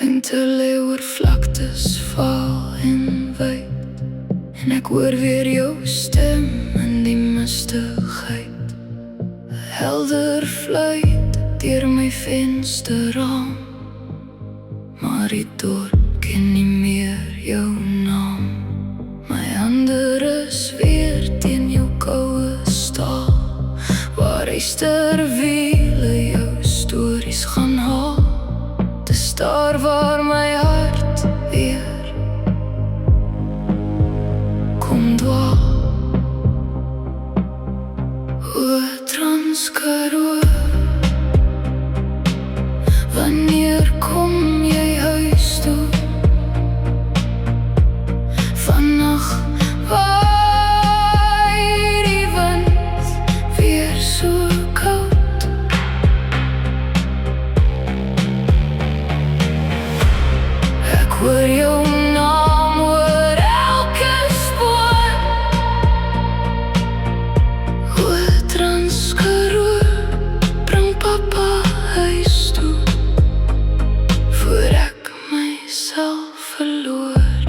Winter lê oor vlaktes val en wyd, en ek hoor weer jou stem in die mistigheid. 'n Helder fluit deur my vensterraam, maar die dorp ken nie meer jou naam. My hande is weer teen jou koue staal, waar ysterwiele jou stories gaan haal. Dis daar waar my hart weer kom dwaal. O Transkaroo, wanneer kom jy huis toe? Vannag waai die wind weer so koud. Ek hoor jou naam oor elke spoor. O Transkaroo, bring papa huis toe, voor ek myself verloor.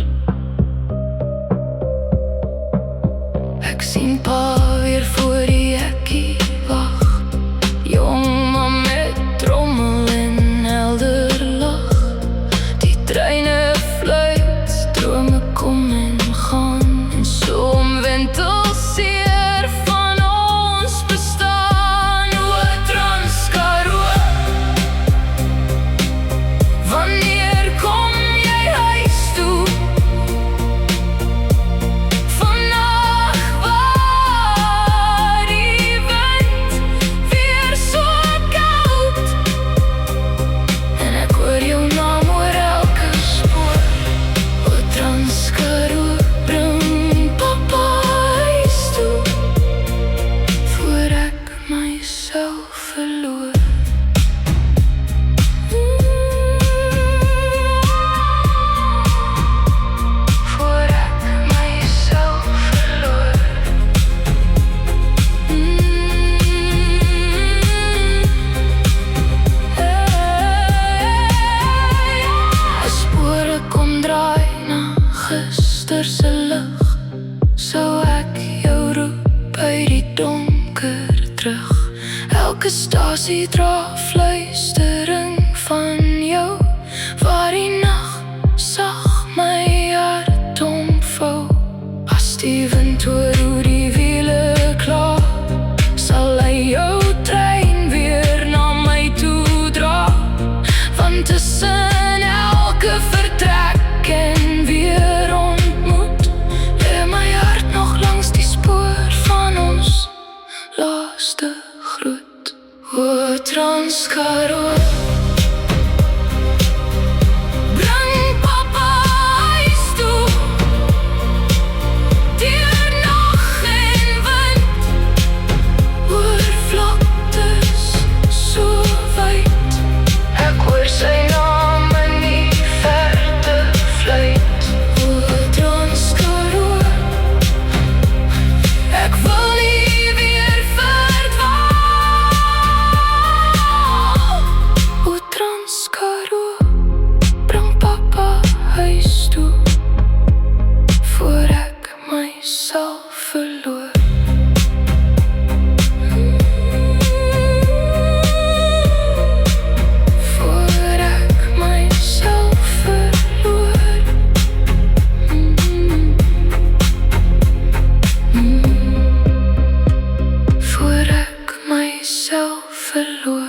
Ek sien pa weer voor die hekkie wag, jong maar met trommel en helder lag. Die treine fluit, drome kom en gaan, en so omwentelseer van ons bestaan. O Transkaroo, wanneer kom jy huis toe? Vannacht waai die wind weer so koud, en ek hoor jou naam oor elke spoor. O Transkaroo, bring papa huis toe, voor ek myself verloor. Voor ek myself verloor. As spore kom draai na gister se lig, sou ek jou roep uit die donker terug. Elke stasie dra fluistering van jou, waar die nag sag my hart omvou. As die wind hoor hoe die wiele kla, sal hy jou trein weer na my toe dra. Want tussen elke vertrek en weer ontmoet, lê my hart nog langs die spoor van ons laaste groet. O Transkaroo, bring papa huis toe, deur nag en wind, oor vlaktes so wyd. Ek hoor sy naam in die verte fluit. O Transkaroo, ek wil nie weer verdwaal. O Transkaroo, bring papa huis toe, voor ek myself verloor. Voor ek myself verloor. Voor ek myself verloor.